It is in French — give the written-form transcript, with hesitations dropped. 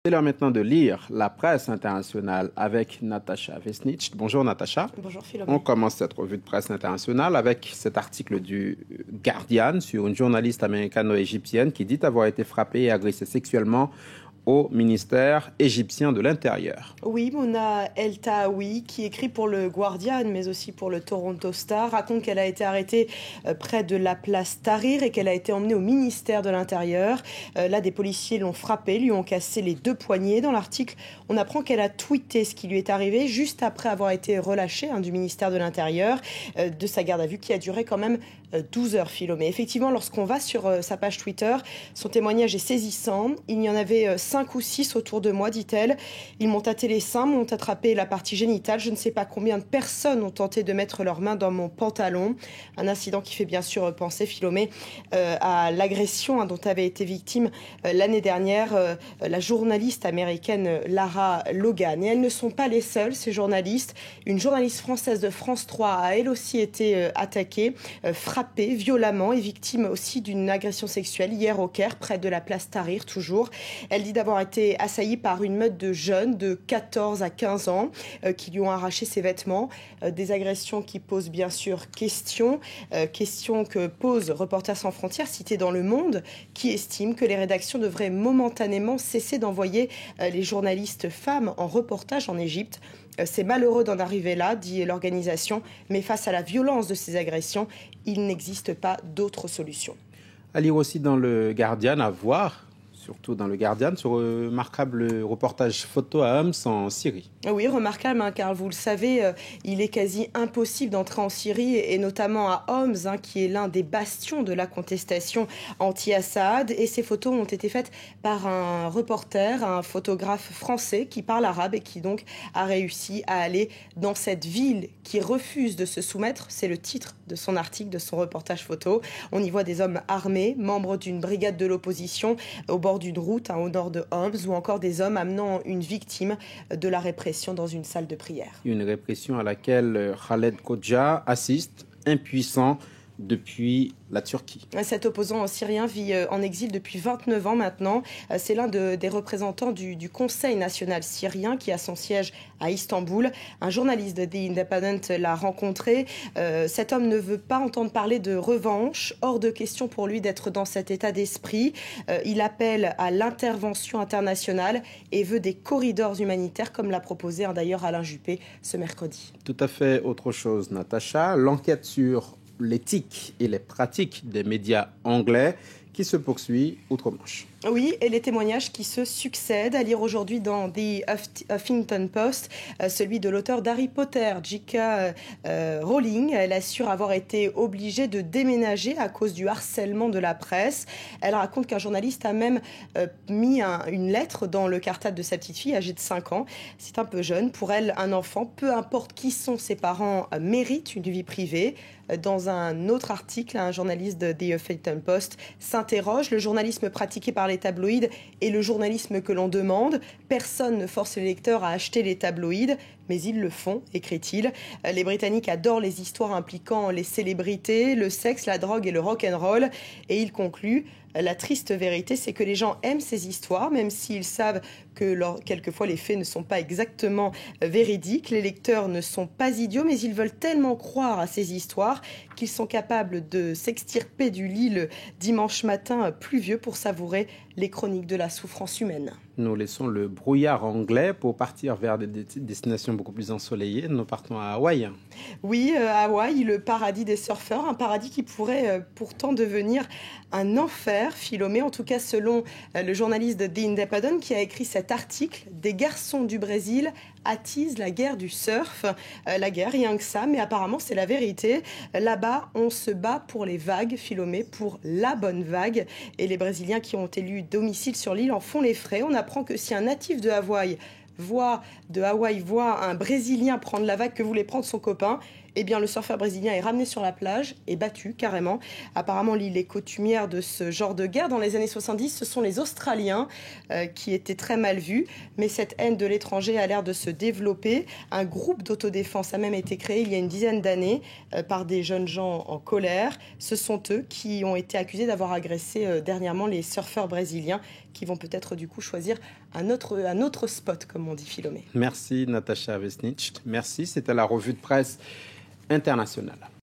C'est l'heure maintenant de lire la presse internationale avec Natacha Vesnich. Bonjour Natacha. Bonjour Philomène. On commence cette revue de presse internationale avec cet article du Guardian sur une journaliste américano-égyptienne qui dit avoir été frappée et agressée sexuellement au ministère égyptien de l'Intérieur. Oui, Mona El Tahawi, qui écrit pour le Guardian, mais aussi pour le Toronto Star, raconte qu'elle a été arrêtée près de la place Tahrir et qu'elle a été emmenée au ministère de l'Intérieur. Là, des policiers l'ont frappée, lui ont cassé les 2 poignets. Dans l'article, on apprend qu'elle a tweeté ce qui lui est arrivé juste après avoir été relâchée du ministère de l'Intérieur, de sa garde à vue qui a duré quand même 12 heures, Philomé. Effectivement, lorsqu'on va sur sa page Twitter, son témoignage est saisissant. Il y en avait 5 ou 6 autour de moi, dit-elle. Ils m'ont tâté les seins, m'ont attrapé la partie génitale. Je ne sais pas combien de personnes ont tenté de mettre leurs mains dans mon pantalon. Un incident qui fait bien sûr penser, Philomé, à l'agression dont avait été victime l'année dernière la journaliste américaine Lara Logan. Et elles ne sont pas les seules, ces journalistes. Une journaliste française de France 3 a elle aussi été attaquée, frappée violemment et victime aussi d'une agression sexuelle hier au Caire, près de la place Tahrir toujours. Elle dit d'avoir été assaillie par une meute de jeunes de 14 à 15 ans qui lui ont arraché ses vêtements. Des agressions qui posent bien sûr question que pose Reporters sans frontières, cité dans Le Monde, qui estime que les rédactions devraient momentanément cesser d'envoyer les journalistes femmes en reportage en Égypte. C'est malheureux d'en arriver là, dit l'organisation, mais face à la violence de ces agressions, il n'existe pas d'autre solution. À lire aussi dans le Guardian, à voir, surtout dans le Guardian, ce remarquable reportage photo à Homs en Syrie. Oui, remarquable, car vous le savez, il est quasi impossible d'entrer en Syrie, et notamment à Homs, qui est l'un des bastions de la contestation anti-Assad. Et ces photos ont été faites par un reporter, un photographe français qui parle arabe et qui donc a réussi à aller dans cette ville qui refuse de se soumettre. C'est le titre de son article, de son reportage photo. On y voit des hommes armés, membres d'une brigade de l'opposition, au bord d'une route au nord de Homs, ou encore des hommes amenant une victime de la répression dans une salle de prière. Une répression à laquelle Khaled Kodja assiste, impuissant depuis la Turquie. Cet opposant syrien vit en exil depuis 29 ans maintenant. C'est l'un des représentants du Conseil national syrien qui a son siège à Istanbul. Un journaliste de The Independent l'a rencontré. Cet homme ne veut pas entendre parler de revanche. Hors de question pour lui d'être dans cet état d'esprit. Il appelle à l'intervention internationale et veut des corridors humanitaires, comme l'a proposé d'ailleurs Alain Juppé ce mercredi. Tout à fait autre chose, Natacha. L'enquête sur l'éthique et les pratiques des médias anglais qui se poursuit outre-Manche. Oui, et les témoignages qui se succèdent, à lire aujourd'hui dans The Huffington Post, celui de l'auteur d'Harry Potter, J.K. Rowling. Elle assure avoir été obligée de déménager à cause du harcèlement de la presse. Elle raconte qu'un journaliste a même mis une lettre dans le cartable de sa petite fille, âgée de 5 ans. C'est un peu jeune. Pour elle, un enfant, peu importe qui sont ses parents, mérite une vie privée. Dans un autre article, un journaliste de The Huffington Post s'interroge. Le journalisme pratiqué par les tabloïds et le journalisme que l'on demande. Personne ne force les lecteurs à acheter les tabloïds, mais ils le font, écrit-il. Les Britanniques adorent les histoires impliquant les célébrités, le sexe, la drogue et le rock'n'roll. Et il conclut: la triste vérité, c'est que les gens aiment ces histoires, même s'ils savent que quelquefois les faits ne sont pas exactement véridiques. Les lecteurs ne sont pas idiots, mais ils veulent tellement croire à ces histoires qu'ils sont capables de s'extirper du lit le dimanche matin pluvieux pour savourer les chroniques de la souffrance humaine. Nous laissons le brouillard anglais pour partir vers des destinations beaucoup plus ensoleillées. Nous partons à Hawaï. Oui, Hawaï, le paradis des surfeurs, un paradis qui pourrait pourtant devenir un enfer, Philomé, en tout cas selon le journaliste de The Independent qui a écrit cet article. Des garçons du Brésil attisent la guerre du surf. La guerre, rien que ça, mais apparemment c'est la vérité. Là-bas, on se bat pour les vagues, Philomé, pour la bonne vague. Et les Brésiliens qui ont élu domicile sur l'île en font les frais. On apprend que si un natif de Hawaï voit un Brésilien prendre la vague que voulait prendre son copain, eh bien le surfeur brésilien est ramené sur la plage et battu carrément. Apparemment, l'île est coutumière de ce genre de guerre. Dans les années 70, ce sont les Australiens qui étaient très mal vus. Mais cette haine de l'étranger a l'air de se développer. Un groupe d'autodéfense a même été créé il y a une dizaine d'années par des jeunes gens en colère. Ce sont eux qui ont été accusés d'avoir agressé dernièrement les surfeurs brésiliens qui vont peut-être du coup choisir un autre spot, comme on dit, Philomé. Merci Natacha Vesnitch. Merci, c'était la revue de presse internationale.